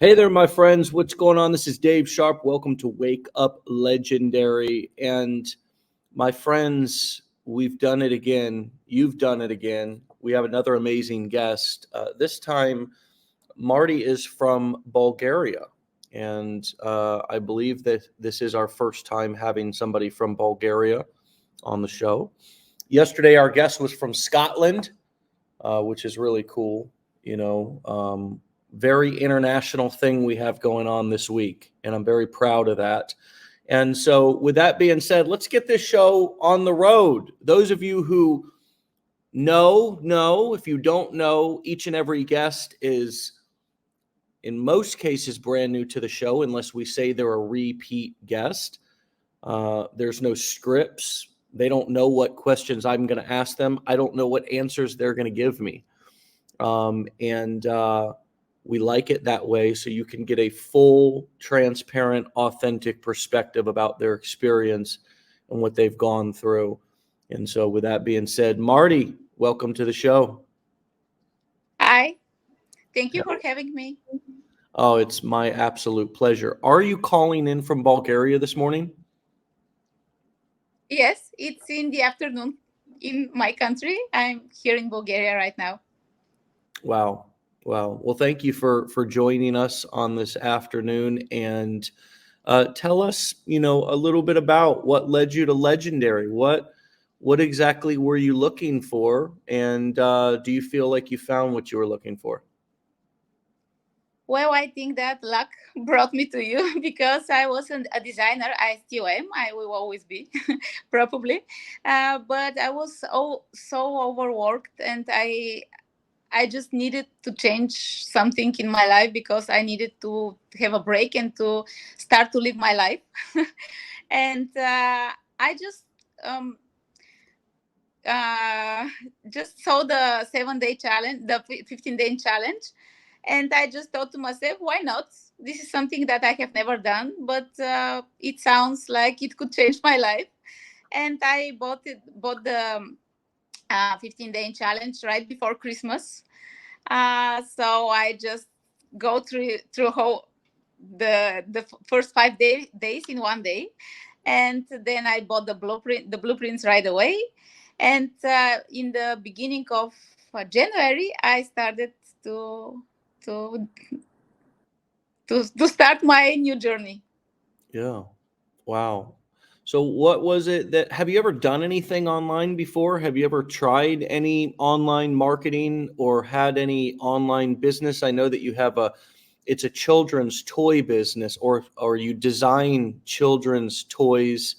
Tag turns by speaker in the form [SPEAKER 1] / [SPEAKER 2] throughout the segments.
[SPEAKER 1] Hey there, my friends. What's going on? This is Dave Sharpe. Welcome to Wake Up Legendary. And my friends, we've done it again. You've done it again. We have another amazing guest. This time, Marty is from Bulgaria. And I believe that this is our first time having somebody from Bulgaria on the show. Yesterday, our guest was from Scotland, which is really cool. Very international thing we have going on this week, and I'm very proud of that. And so with that being said, let's get this show on the road. Those of you who know, if you don't know, each and every guest is in most cases brand new to the show, unless we say they're a repeat guest. There's no scripts. They don't know what questions I'm going to ask them. I don't know what answers they're going to give me. We like it that way so you can get a full, transparent, authentic perspective about their experience and what they've gone through. And so with that being said, Marty, welcome to the show.
[SPEAKER 2] Hi. Thank you for having me.
[SPEAKER 1] Oh, it's my absolute pleasure. Are you calling in from Bulgaria this morning?
[SPEAKER 2] Yes, it's in the afternoon in my country. I'm here in Bulgaria right now.
[SPEAKER 1] Wow. Well, thank you for joining us on this afternoon, and tell us, a little bit about what led you to Legendary. What exactly were you looking for, and do you feel like you found what you were looking for?
[SPEAKER 2] Well, I think that luck brought me to you because I wasn't a designer. I still am. I will always be, probably. But I was so overworked, and I just needed to change something in my life because I needed to have a break and to start to live my life. And I um, just saw the 7-day challenge, the 15-day challenge. And I just thought to myself, why not? This is something that I have never done, but it sounds like it could change my life. And I bought the 15-day challenge right before Christmas. So I just go through whole the first 5 days in one day, and then I bought the blueprints right away. And in the beginning of January, I started to to to start my new journey.
[SPEAKER 1] Yeah. Wow. So what was it that have you ever done anything online before? Have you ever tried any online marketing or had any online business? I know that you have it's a children's toy business, or you design children's toys.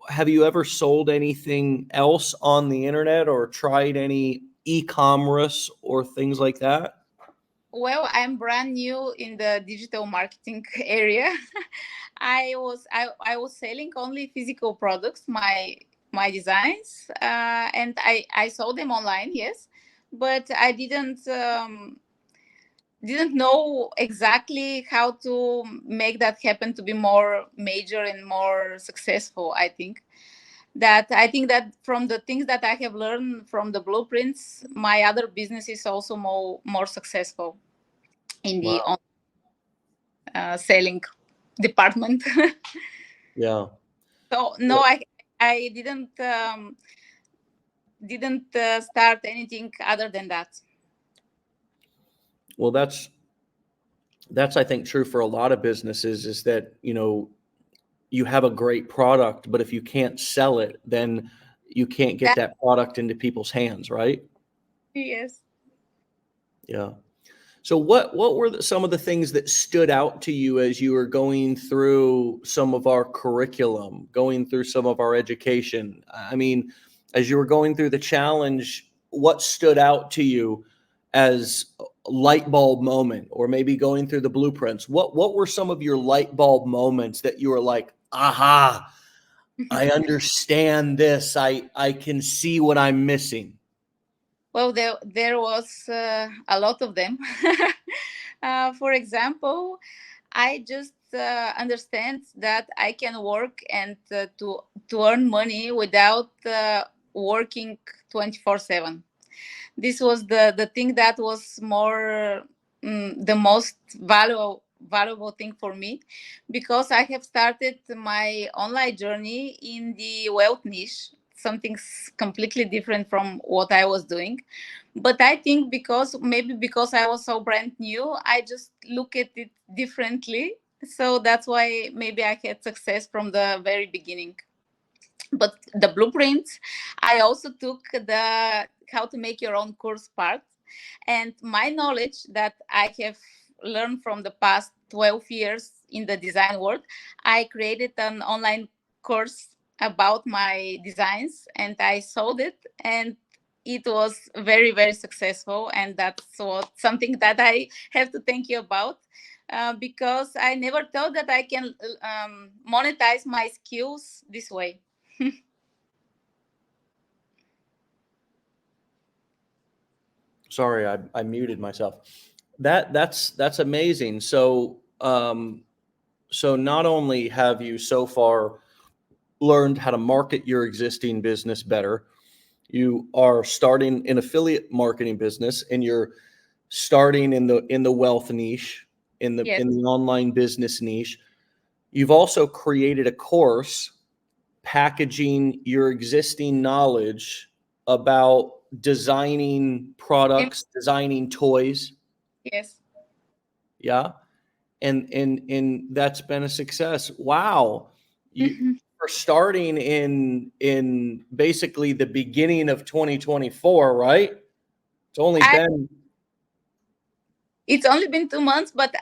[SPEAKER 1] Have you ever sold anything else on the internet or tried any e-commerce or things like that?
[SPEAKER 2] Well, I'm brand new in the digital marketing area. I was selling only physical products, my designs, and I sold them online, yes, but I didn't know exactly how to make that happen to be more major and more successful. I think that from the things that I have learned from the blueprints, my other business is also more successful in the
[SPEAKER 1] Wow.
[SPEAKER 2] selling department.
[SPEAKER 1] Yeah.
[SPEAKER 2] So no, I didn't start anything other than that.
[SPEAKER 1] Well, that's I think true for a lot of businesses, is that, you have a great product, but if you can't sell it, then you can't get
[SPEAKER 2] That
[SPEAKER 1] that product into people's hands, right?
[SPEAKER 2] yes.
[SPEAKER 1] Yeah. So what were some of the things that stood out to you as you were going through some of our curriculum, going through some of our education? I mean, as you were going through the challenge, what stood out to you as a light bulb moment, or maybe going through the blueprints? What were some of your light bulb moments that you were like, aha, I understand this. I can see what I'm missing.
[SPEAKER 2] Well, there was a lot of them. For example, I just understand that I can work and to earn money without working 24/7. This was the thing that was more the most valuable thing for me, because I have started my online journey in the wealth niche, something completely different from what I was doing. But I think because I was so brand new, I just look at it differently. So that's why maybe I had success from the very beginning. But the blueprints, I also took the how to make your own course part, and my knowledge that I have learned from the past 12 years in the design world, I created an online course about my designs, and I sold it, and it was very, very successful. And that's something that I have to thank you about, because I never thought that I can monetize my skills this way.
[SPEAKER 1] Sorry, I muted myself. That's amazing. So so not only have you so far learned how to market your existing business better, you are starting an affiliate marketing business, and you're starting in the wealth niche, in the
[SPEAKER 2] Yes.
[SPEAKER 1] online business niche. You've also created a course packaging your existing knowledge about designing products, designing toys.
[SPEAKER 2] Yes.
[SPEAKER 1] Yeah. And that's been a success. Wow. You are starting in basically the beginning of 2024, right? It's only
[SPEAKER 2] I
[SPEAKER 1] been
[SPEAKER 2] It's only been 2 months, but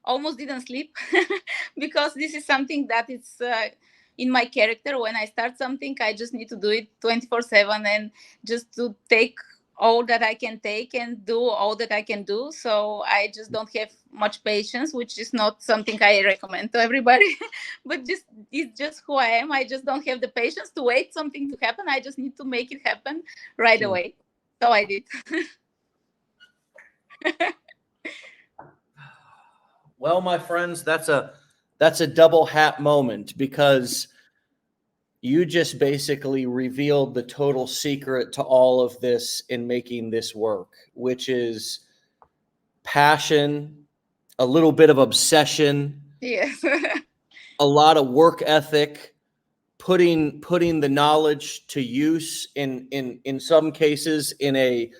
[SPEAKER 2] almost didn't sleep because this is something that is in my character. When I start something, I just need to do it 24/7, and just to take all that I can take and do all that I can do. So I just don't have much patience, which is not something I recommend to everybody. But just it's just who I am. I just don't have the patience to wait something to happen. I just need to make it happen right away. So I did.
[SPEAKER 1] well, my friends, that's a double hat moment, because you just basically revealed the total secret to all of this in making this work, which is passion, a little bit of obsession,
[SPEAKER 2] Yes.
[SPEAKER 1] a lot of work ethic, putting the knowledge to use in some cases in a,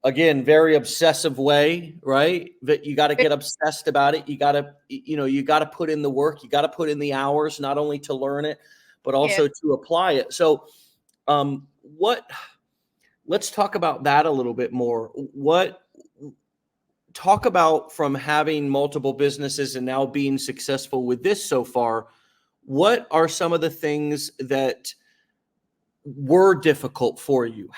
[SPEAKER 1] again, very obsessive way, right? That you got to get obsessed about it. You got to, you got to put in the work. You got to put in the hours, not only to learn it, but also
[SPEAKER 2] Yes.
[SPEAKER 1] to apply it. So, what? Let's talk about that a little bit more. Talk about, from having multiple businesses and now being successful with this so far, what are some of the things that were difficult for you?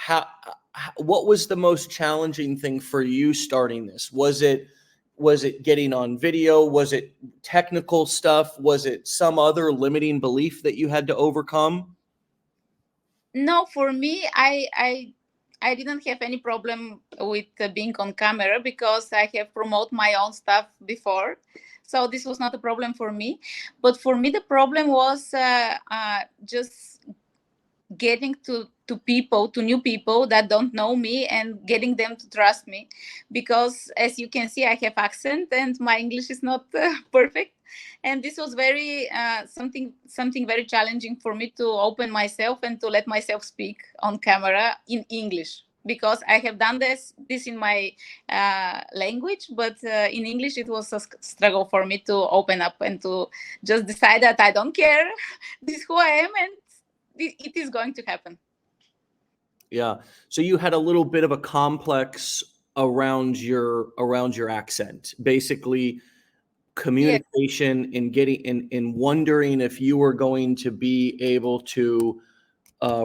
[SPEAKER 1] What was the most challenging thing for you starting this? Was it getting on video? Was it technical stuff? Was it some other limiting belief that you had to overcome?
[SPEAKER 2] No, for me, I didn't have any problem with being on camera because I have promoted my own stuff before, so this was not a problem for me. But for me, the problem was just getting to new people that don't know me and getting them to trust me, because as you can see, I have accent and my English is not perfect, and this was very something very challenging for me to open myself and to let myself speak on camera in English, because I have done this in my language, but in English it was a struggle for me to open up and to just decide that I don't care. This is who I am, and it is going to happen.
[SPEAKER 1] Yeah. So you had a little bit of a complex around your accent. Basically,
[SPEAKER 2] Yes.
[SPEAKER 1] communication and getting and wondering if you were going to be able to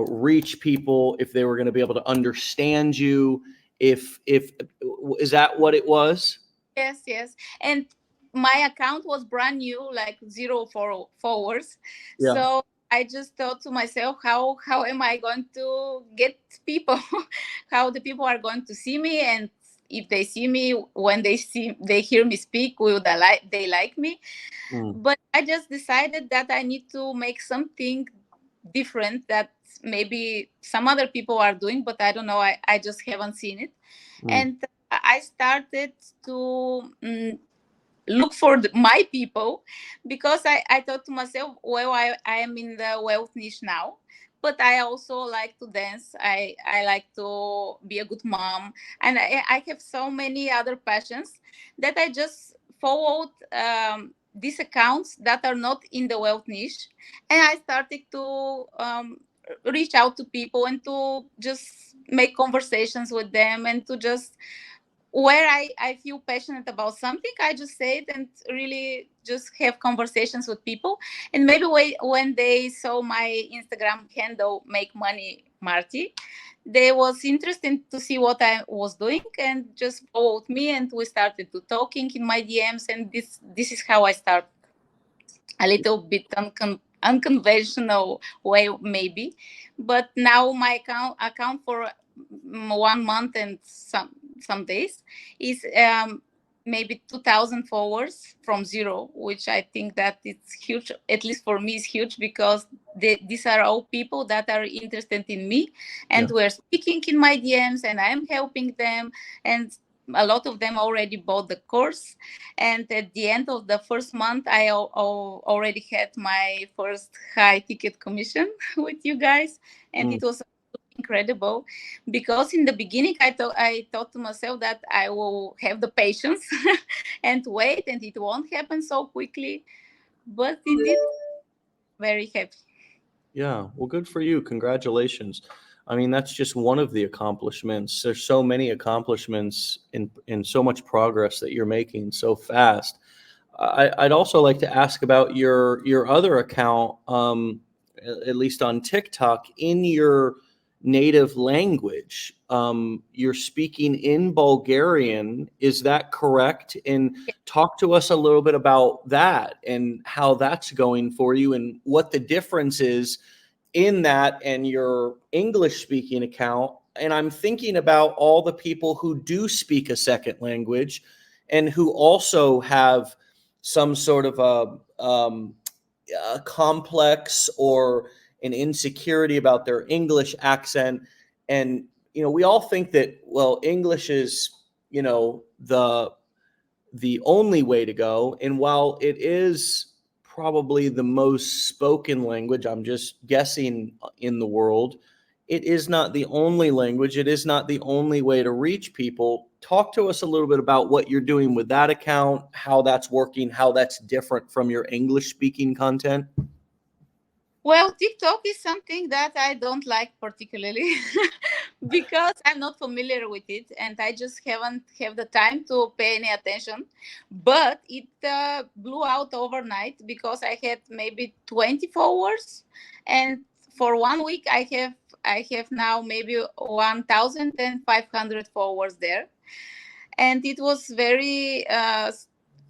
[SPEAKER 1] reach people, if they were going to be able to understand you, if is that what it was?
[SPEAKER 2] Yes, yes. And my account was brand new, like zero followers.
[SPEAKER 1] Yeah.
[SPEAKER 2] So I just thought to myself, how am I going to get people? How the people are going to see me, and if they see me, when they hear me speak, will they like me?
[SPEAKER 1] Mm,
[SPEAKER 2] But I just decided that I need to make something different that maybe some other people are doing, but I don't know. I just haven't seen it.
[SPEAKER 1] mm,
[SPEAKER 2] And I started to look for my people, because I thought to myself, well, I am in the wealth niche now, but I also like to dance. I like to be a good mom, and I have so many other passions that I just followed these accounts that are not in the wealth niche, and I started to reach out to people and to just make conversations with them, and to just, where I feel passionate about something, I just say it and really just have conversations with people. And maybe when they saw my Instagram handle, Make Money Marty, they was interested to see what I was doing and just followed me, and we started to talking in my DMs, and this is how I start. A little bit unconventional way maybe, but now my account for 1 month and some days is maybe 2,000 followers from zero, which I think that it's huge. At least for me, is huge, because these are all people that are interested in me, and
[SPEAKER 1] Yeah.
[SPEAKER 2] we're speaking in my DMs, and I'm helping them, and a lot of them already bought the course. And at the end of the first month, I already had my first high ticket commission with you guys, and it was incredible, because in the beginning I thought to myself that I will have the patience and wait, and it won't happen so quickly, but it did. Very happy.
[SPEAKER 1] Yeah, well, good for you. Congratulations. I mean, that's just one of the accomplishments. There's so many accomplishments in so much progress that you're making so fast. I'd also like to ask about your other account, at least on TikTok, in your native language. You're speaking in Bulgarian. Is that correct? And talk to us a little bit about that and how that's going for you, and what the difference is in that and your English speaking account. And I'm thinking about all the people who do speak a second language and who also have some sort of a complex or an insecurity about their English accent. And, we all think that, well, English is, the only way to go. And while it is probably the most spoken language, I'm just guessing, in the world, it is not the only language. It is not the only way to reach people. Talk to us a little bit about what you're doing with that account, how that's working, how that's different from your English speaking content.
[SPEAKER 2] Well, TikTok is something that I don't like particularly because I'm not familiar with it, and I just haven't have the time to pay any attention. But it blew out overnight, because I had maybe 20 followers, and for 1 week I have now maybe 1,500 followers there, and it was very a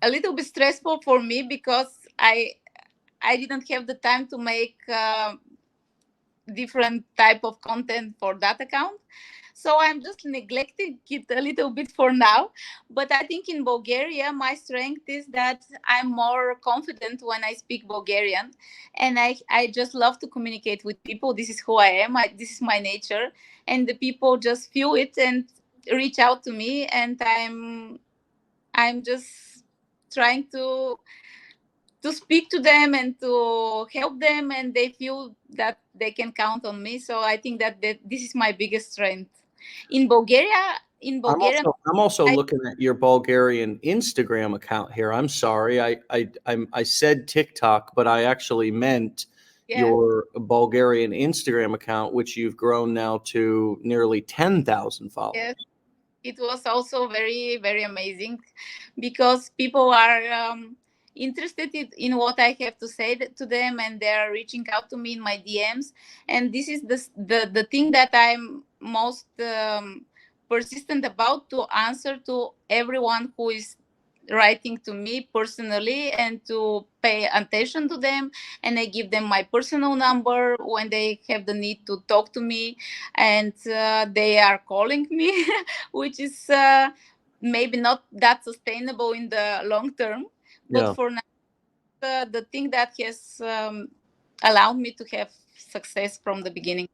[SPEAKER 2] little bit stressful for me, because I didn't have the time to make different type of content for that account. So I'm just neglecting it a little bit for now. But I think in Bulgaria, my strength is that I'm more confident when I speak Bulgarian. And I just love to communicate with people. This is who I am. This is my nature. And the people just feel it and reach out to me. And I'm just trying to speak to them and to help them, and they feel that they can count on me. So I think that this is my biggest strength in Bulgaria.
[SPEAKER 1] I'm also
[SPEAKER 2] I,
[SPEAKER 1] looking at your Bulgarian Instagram account here. I'm sorry, I said TikTok, but I actually meant
[SPEAKER 2] yeah,
[SPEAKER 1] your Bulgarian Instagram account, which you've grown now to nearly 10,000
[SPEAKER 2] yes,
[SPEAKER 1] followers.
[SPEAKER 2] it was also very, very amazing, because people are interested in what I have to say to them, and they are reaching out to me in my DMs. And this is the thing that I'm most persistent about, to answer to everyone who is writing to me personally, and to pay attention to them. And I give them my personal number when they have the need to talk to me, and they are calling me, which is maybe not that sustainable in the long term, but
[SPEAKER 1] Yeah.
[SPEAKER 2] for now, the thing that has allowed me to have success from the beginning.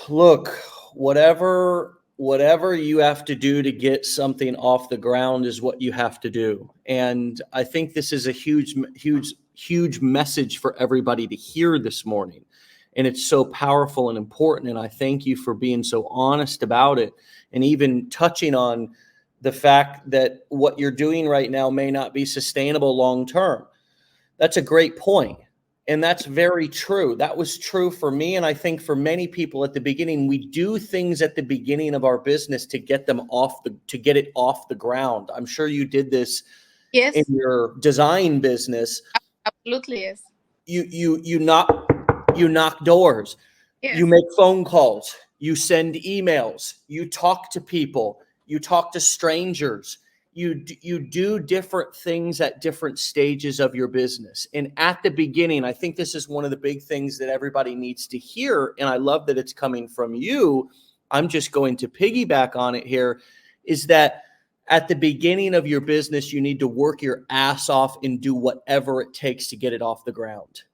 [SPEAKER 1] Look, whatever whatever you have to do to get something off the ground is what you have to do. And I think this is a huge message for everybody to hear this morning. And it's so powerful and important. And I thank you for being so honest about it, and even touching on the fact that what you're doing right now may not be sustainable long term. That's a great point. And that's very true. That was true for me. And I think for many people at the beginning, we do things at the beginning of our business to get them to get it off the ground. I'm sure you did this in your design business.
[SPEAKER 2] Absolutely, yes.
[SPEAKER 1] You knock doors,
[SPEAKER 2] Yes.
[SPEAKER 1] you make phone calls, you send emails, you talk to people, you talk to strangers. You do different things at different stages of your business. And at the beginning, I think this is one of the big things that everybody needs to hear. And I love that it's coming from you. I'm just going to piggyback on it here, is that at the beginning of your business, you need to work your ass off and do whatever it takes to get it off the ground.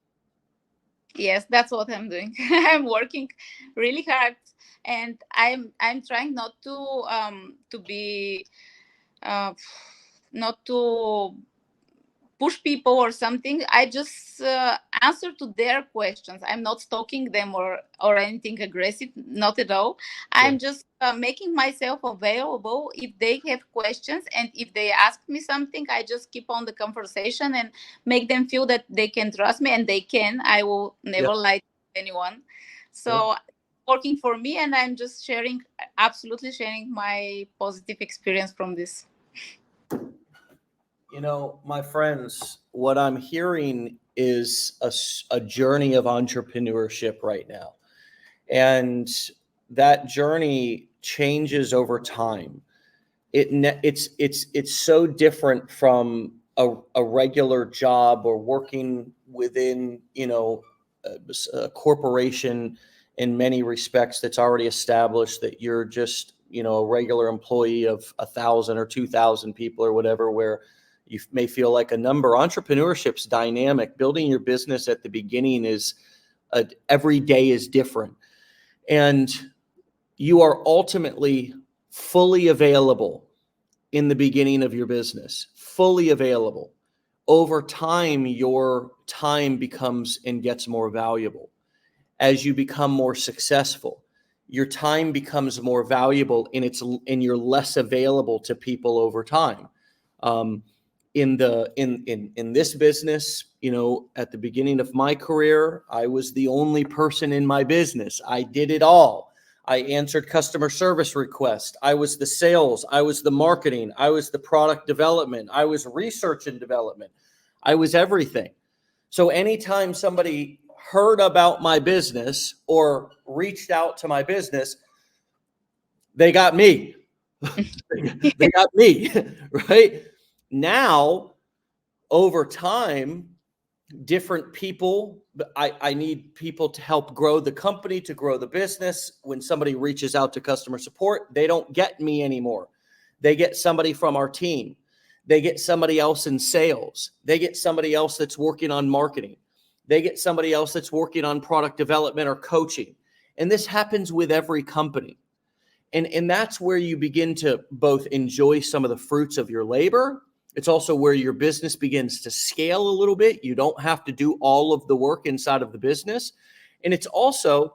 [SPEAKER 2] Yes, that's what I'm doing. I'm working really hard, and I'm trying not to be not to push people or something. I just answer to their questions. I'm not stalking them or anything aggressive, not at all. I'm just making myself available if they have questions, and if they ask me something, I just keep on the conversation and make them feel that they can trust me, and they can. I will never lie to anyone. So working for me, and I'm just absolutely sharing my positive experience from this.
[SPEAKER 1] You know, my friends, what I'm hearing is a journey of entrepreneurship right now. And that journey changes over time. It's so different from a regular job or working within, a corporation in many respects that's already established, that you're just, a regular employee of 1,000 or 2,000 people or whatever, where you may feel like a number. Entrepreneurship's dynamic. Building your business at the beginning is every day is different. And you are ultimately fully available in the beginning of your business, fully available. Over time, your time becomes and gets more valuable. As you become more successful, your time becomes more valuable, and you're less available to people over time. In this business, at the beginning of my career, I was the only person in my business. I did it all. I answered customer service requests. I was the sales. I was the marketing. I was the product development. I was research and development. I was everything. So anytime somebody heard about my business or reached out to my business, they got me. They got me, right? Now, over time, different people, I need people to help grow the company, to grow the business. When somebody reaches out to customer support, they don't get me anymore. They get somebody from our team. They get somebody else in sales. They get somebody else that's working on marketing. They get somebody else that's working on product development or coaching. And this happens with every company. And that's where you begin to both enjoy some of the fruits of your labor. It's also where your business begins to scale a little bit. You don't have to do all of the work inside of the business. And it's also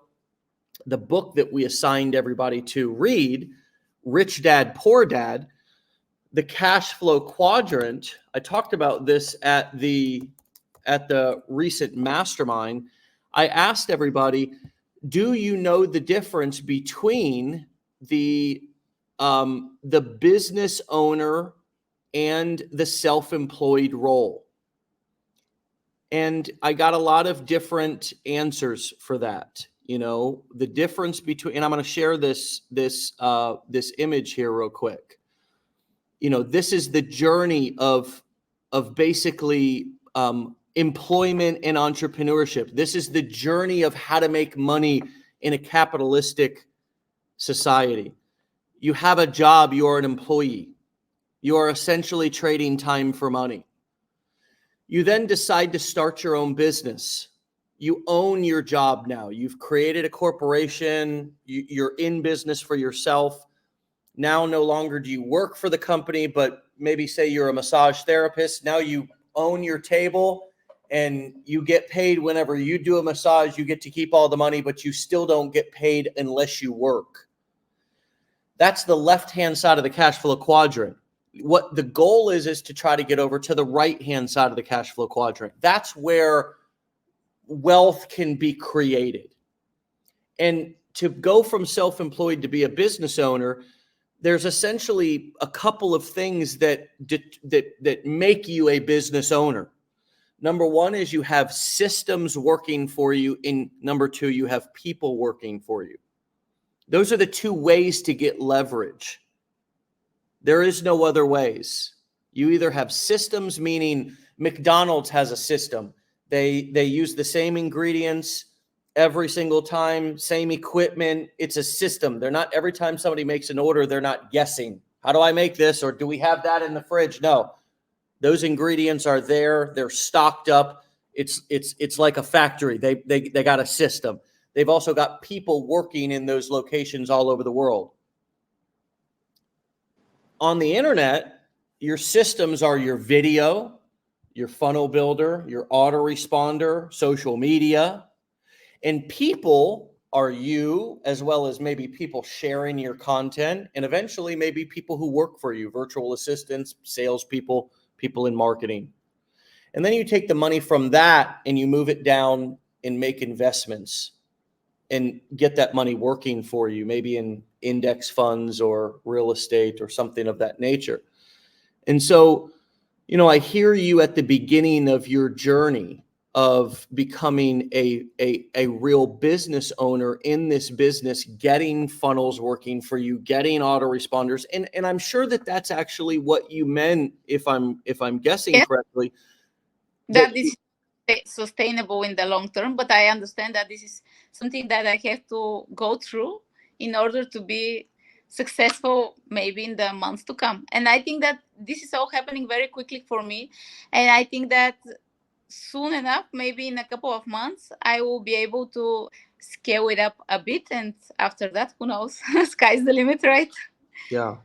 [SPEAKER 1] the book that we assigned everybody to read, Rich Dad, Poor Dad, the cash flow quadrant. I talked about this at the recent mastermind. I asked everybody, do you know the difference between the business owner and the self-employed role? And I got a lot of different answers for that. The difference between, and I'm going to share this image here real quick. This is the journey of basically employment and entrepreneurship. This is the journey of how to make money in a capitalistic society. You have a job, you're an employee. You are essentially trading time for money. You then decide to start your own business. You own your job now. You've created a corporation. You're in business for yourself. Now, no longer do you work for the company, but maybe say you're a massage therapist. Now you own your table and you get paid whenever you do a massage. You get to keep all the money, but you still don't get paid unless you work. That's the left-hand side of the cash flow quadrant. What the goal is to try to get over to the right-hand side of the cash flow quadrant. That's where wealth can be created. And to go from self-employed to be a business owner, there's essentially a couple of things that make you a business owner. Number one is you have systems working for you. And number two, you have people working for you. Those are the two ways to get leverage. There is no other ways. You either have systems, meaning McDonald's has a system. They use the same ingredients every single time, same equipment. It's a system. They're not, every time somebody makes an order, they're not guessing. How do I make this? Or do we have that in the fridge? No, those ingredients are there. They're stocked up. It's like a factory. They got a system. They've also got people working in those locations all over the world. On the internet, your systems are your video, your funnel builder, your autoresponder, social media, and people are you, as well as maybe people sharing your content, and eventually maybe people who work for you, virtual assistants, salespeople, people in marketing. And then you take the money from that and you move it down and make investments and get that money working for you, maybe in index funds or real estate or something of that nature. And so, you know, I hear you at the beginning of your journey of becoming a real business owner in this business, getting funnels working for you, getting autoresponders. And I'm sure that that's actually what you meant, if I'm guessing correctly.
[SPEAKER 2] That this is sustainable in the long term, but I understand that this is something that I have to go through in order to be successful maybe in the months to come. And I think that this is all happening very quickly for me. And I think that soon enough, maybe in a couple of months, I will be able to scale it up a bit. And after that, who knows? Sky's the limit, right?
[SPEAKER 1] Yeah.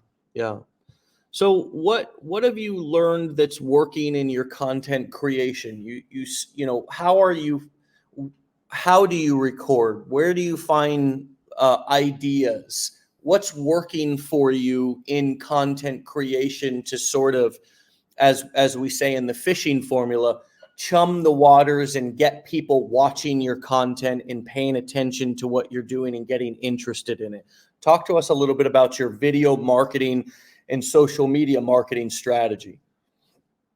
[SPEAKER 1] So what have you learned that's working in your content creation? You know, how do you record? Where do you find ideas? What's working for you in content creation to sort of, as we say in the fishing formula, chum the waters and get people watching your content and paying attention to what you're doing and getting interested in it? Talk to us a little bit about your video marketing and social media marketing strategy.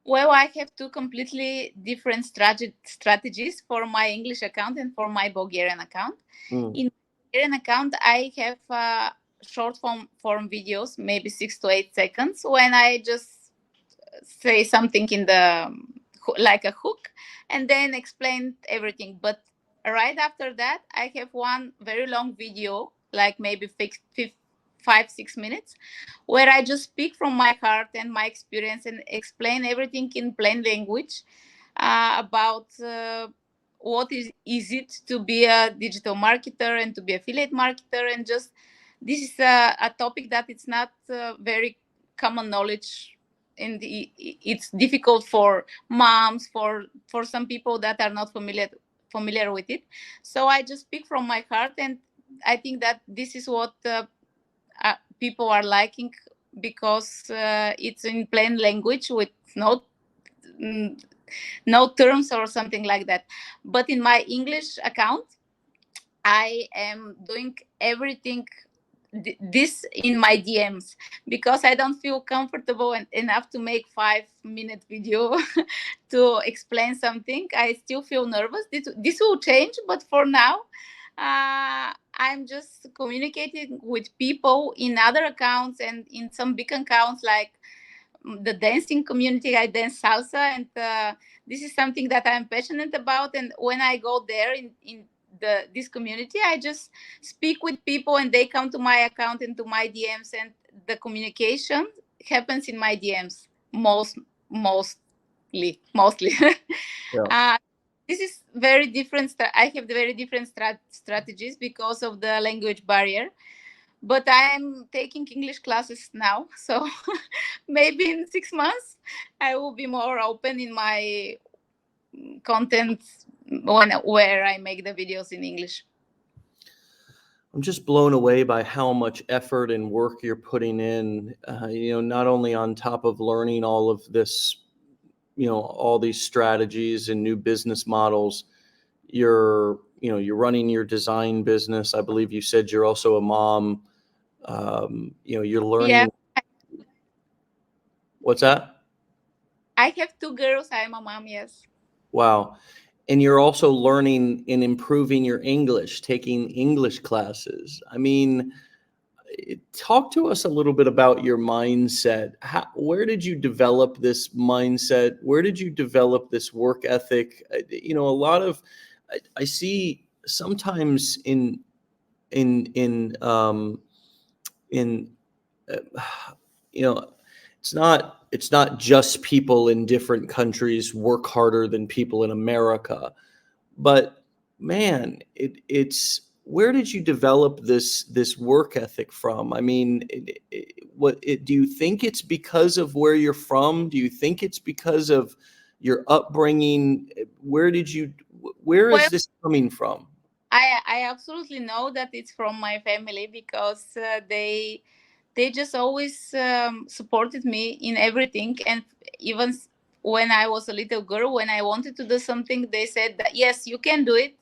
[SPEAKER 2] Well, I have two completely different strategies for my English account and for my Bulgarian account. In the Bulgarian account, I have short form videos, maybe 6 to 8 seconds, when I just say something in the like a hook and then explain everything. But right after that, I have one very long video, like maybe 5-6 minutes, where I just speak from my heart and my experience and explain everything in plain language about what is it to be a digital marketer and to be affiliate marketer. And just this is a topic that it's not very common knowledge, and it's difficult for moms, for some people that are not familiar with it. So I just speak from my heart, and I think that this is what people are liking, because it's in plain language with no terms or something like that. But in my English account, I am doing everything this in my DMs, because I don't feel comfortable enough to make 5-minute video to explain something. I still feel nervous. This will change, but for now, I'm just communicating with people in other accounts and in some big accounts like the dancing community. I dance salsa, and this is something that I'm passionate about. And when I go there in this community, I just speak with people, and they come to my account and to my DMs, and the communication happens in my DMs mostly.
[SPEAKER 1] Yeah.
[SPEAKER 2] This is very different. I have the very different strategies because of the language barrier. but I'm taking English classes now. So maybe in 6 months, I will be more open in my content where I make the videos in English.
[SPEAKER 1] I'm just blown away by how much effort and work you're putting in, not only on top of learning all of this, all these strategies and new business models. You're running your design business. I believe you said you're also a mom. You're
[SPEAKER 2] Yeah,
[SPEAKER 1] learning. What's that?
[SPEAKER 2] I have 2 girls. I'm a mom, yes.
[SPEAKER 1] Wow. And you're also learning and improving your English, taking English classes. I mean, talk to us a little bit about your mindset. Where did you develop this mindset? Where did you develop this work ethic? A lot of I see sometimes in in uh, you know it's not just people in different countries work harder than people in America, but man, it's where did you develop this work ethic from? I mean, do you think it's because of where you're from? Do you think it's because of your upbringing? Where
[SPEAKER 2] Well,
[SPEAKER 1] is this coming from?
[SPEAKER 2] I absolutely know that it's from my family because they just always supported me in everything. And even when I was a little girl, when I wanted to do something, they said that yes, you can do it.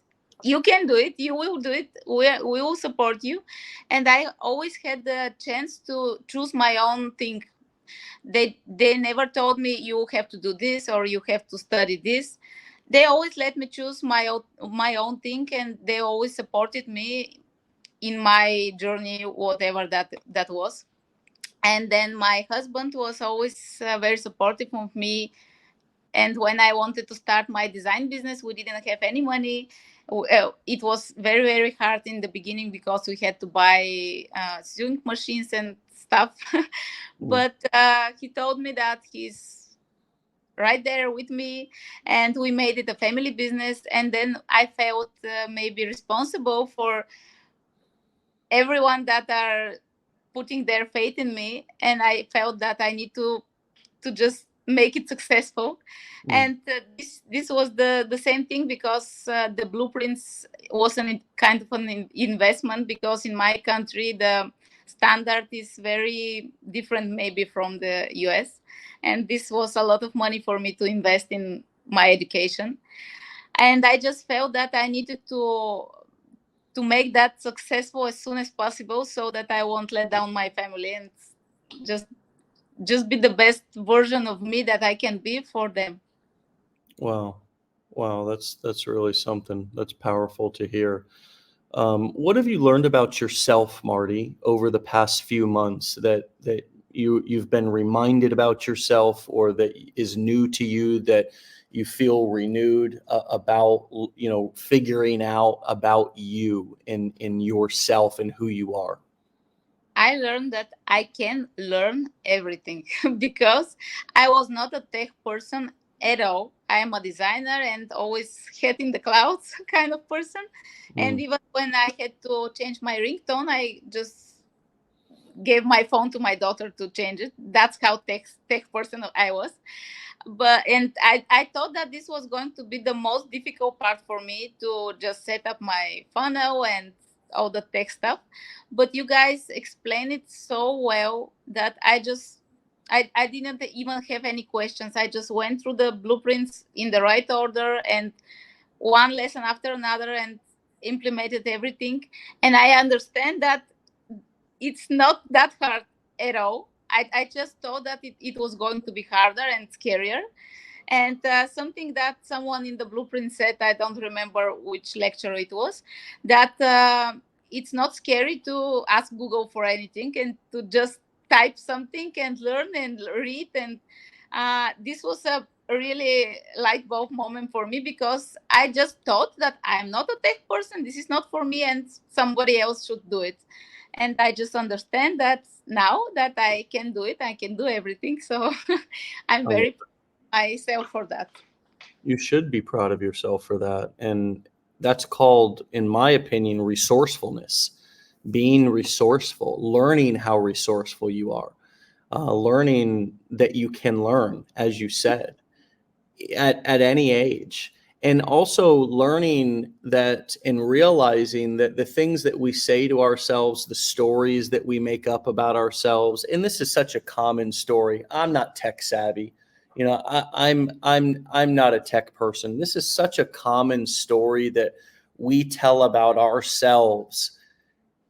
[SPEAKER 2] You can do it. You will do it. We will support you. And I always had the chance to choose my own thing. They never told me you have to do this or you have to study this. They always let me choose my own thing, and they always supported me in my journey, whatever that was. And then my husband was always very supportive of me. And when I wanted to start my design business, we didn't have any money. It was very very hard in the beginning because we had to buy sewing machines and stuff.
[SPEAKER 1] Mm.
[SPEAKER 2] But he told me that he's right there with me, and we made it a family business. And then I felt maybe responsible for everyone that are putting their faith in me, and I felt that I need to just make it successful.
[SPEAKER 1] Mm.
[SPEAKER 2] And this was the same thing, because the blueprints wasn't kind of an investment, because in my country the standard is very different maybe from the US, and this was a lot of money for me to invest in my education. And I just felt that I needed to make that successful as soon as possible, so that I won't let down my family, and just just be the best version of me that I can be for them.
[SPEAKER 1] Wow. Wow, that's really something. That's powerful to hear. What have you learned about yourself, Marty, over the past few months that you've been reminded about yourself, or that is new to you, that you feel renewed about, figuring out about you in yourself and who you are?
[SPEAKER 2] I learned that I can learn everything because I was not a tech person at all. I am a designer and always head in the clouds kind of person. And
[SPEAKER 1] Mm.
[SPEAKER 2] even when I had to change my ringtone, I just gave my phone to my daughter to change it. That's how tech person I was. But and I thought that this was going to be the most difficult part for me, to just set up my funnel and all the tech stuff. But you guys explain it so well that I didn't even have any questions. I just went through the blueprints in the right order, and one lesson after another, and implemented everything. And I understand that it's not that hard at all. I just thought that it was going to be harder and scarier. And something that someone in the blueprint said, I don't remember which lecture it was, that it's not scary to ask Google for anything, and to just type something and learn and read. And this was a really light bulb moment for me, because I just thought that I'm not a tech person. This is not for me, and somebody else should do it. And I just understand that now that I can do it, I can do everything. So I'm
[SPEAKER 1] I love
[SPEAKER 2] very myself for that.
[SPEAKER 1] You should be proud of yourself for that. And that's called, in my opinion, resourcefulness. being resourceful, learning how resourceful you are, learning that you can learn, as you said, at any age. And also learning that and realizing that the things that we say to ourselves, the stories that we make up about ourselves, and this is such a common story. I'm not tech savvy. You know, I'm not a tech person. This is such a common story that we tell about ourselves.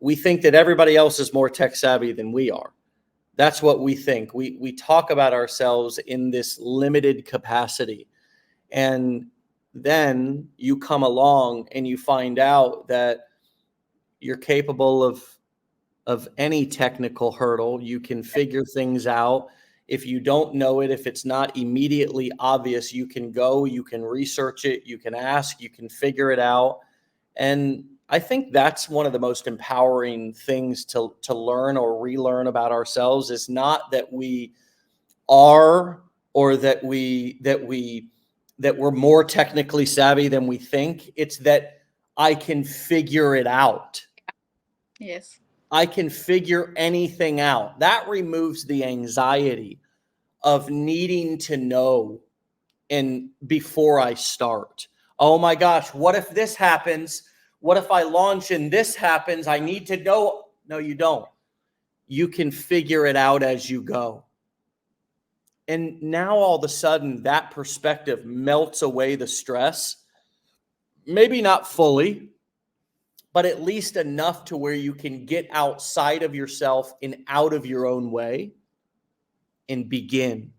[SPEAKER 1] We think that everybody else is more tech savvy than we are. That's what we think. We talk about ourselves in this limited capacity. And then you come along and you find out that you're capable of any technical hurdle. You can figure things out. If you don't know it, if it's not immediately obvious, you can go, you can research it, you can ask, you can figure it out. And I think that's one of the most empowering things to learn or relearn about ourselves, is not that we are, or that we're more technically savvy than we think. It's that I can figure it out.
[SPEAKER 2] Yes.
[SPEAKER 1] I can figure anything out. That removes the anxiety of needing to know and before I start. Oh my gosh, what if this happens? What if I launch and this happens? I need to know. No, you don't. You can figure it out as you go. And now all of a sudden that perspective melts away the stress. Maybe not fully, but at least enough to where you can get outside of yourself and out of your own way and begin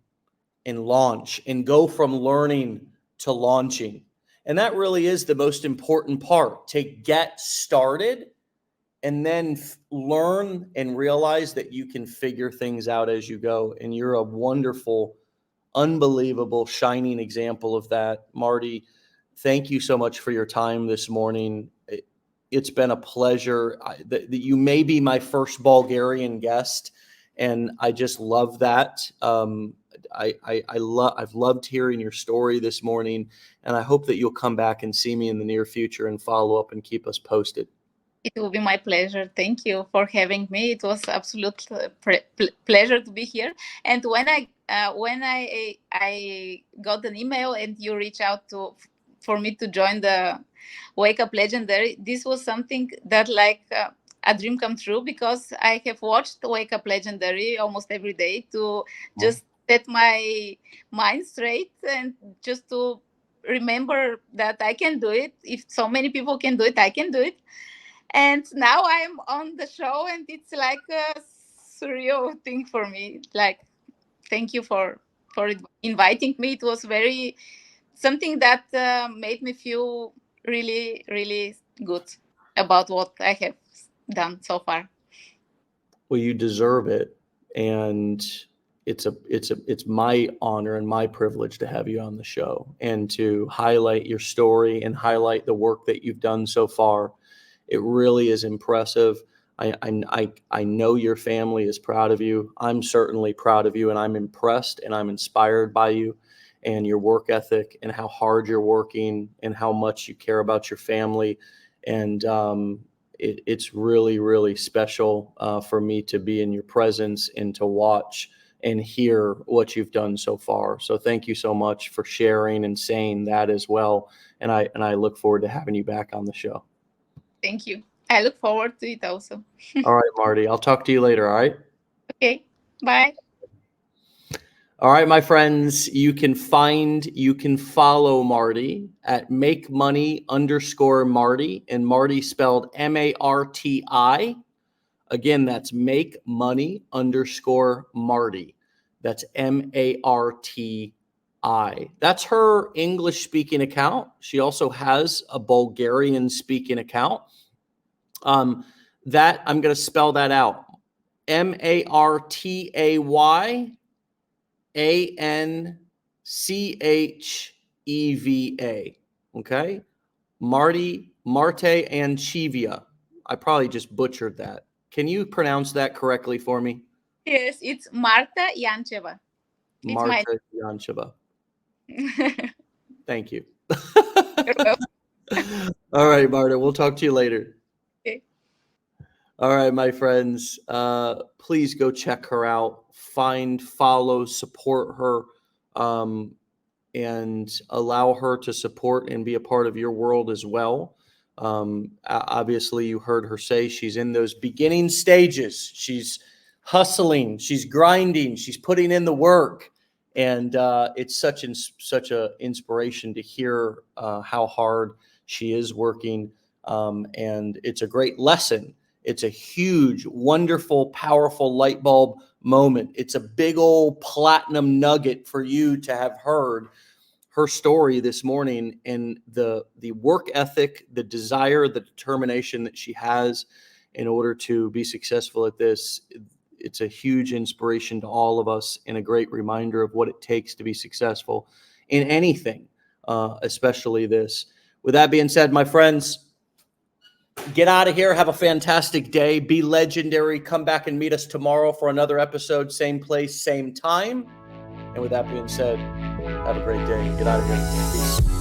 [SPEAKER 1] and launch and go from learning to launching. And that really is the most important part, to get started and then learn and realize that you can figure things out as you go. And you're a wonderful, unbelievable, shining example of that. Marty, thank you so much for your time this morning. It's been a pleasure. That you may be my first Bulgarian guest, and I just love that. I've loved hearing your story this morning, and I hope that you'll come back and see me in the near future and follow up and keep us posted.
[SPEAKER 2] It will be my pleasure. Thank you for having me. It was absolute pleasure to be here. And when I got an email and you reached out for me to join the Wake Up Legendary, this was something that like a dream come true, because I have watched Wake Up Legendary almost every day to just set my mind straight and just to remember that I can do it. If so many people can do it, I can do it. And now I'm on the show, and it's like a surreal thing for me. Like, thank you for inviting me. It was very something that made me feel really, really good about what I have done so far.
[SPEAKER 1] Well, you deserve it, and it's my honor and my privilege to have you on the show and to highlight your story and highlight the work that you've done so far. It really is impressive. I know your family is proud of you. I'm certainly proud of you, and I'm impressed and I'm inspired by you and your work ethic and how hard you're working and how much you care about your family. And it's really, really special for me to be in your presence and to watch and hear what you've done so far. So thank you so much for sharing and saying that as well. And I look forward to having you back on the show.
[SPEAKER 2] Thank you. I look forward to it also.
[SPEAKER 1] All right, Marty, I'll talk to you later. All right.
[SPEAKER 2] Okay. Bye.
[SPEAKER 1] All right, my friends, you can follow Marty at makemoney_Marty, and Marty spelled MARTI. Again, that's makemoney_Marty. That's MARTI. That's her English speaking account. She also has a Bulgarian speaking account. That I'm going to spell that out. MARTAYANCHEVA. Okay. Marta Yancheva. I probably just butchered that. Can you pronounce that correctly for me?
[SPEAKER 2] Yes, it's Marta Yancheva.
[SPEAKER 1] Marta Yancheva. Thank you. All right, Marta, we'll talk to you later.
[SPEAKER 2] Okay.
[SPEAKER 1] All right, my friends, please go check her out. Find, follow, support her, and allow her to support and be a part of your world as well. Obviously, you heard her say she's in those beginning stages. She's hustling, she's grinding, she's putting in the work, and it's such a inspiration to hear how hard she is working, and it's a great lesson. It's a huge, wonderful, powerful light bulb moment. It's a big old platinum nugget for you to have heard her story this morning, and the work ethic, the desire, the determination that she has in order to be successful at this. It's a huge inspiration to all of us and a great reminder of what it takes to be successful in anything, especially this. With that being said, my friends, get out of here. Have a fantastic day. Be legendary. Come back and meet us tomorrow for another episode. Same place, same time. And with that being said, have a great day. Get out of here. Peace.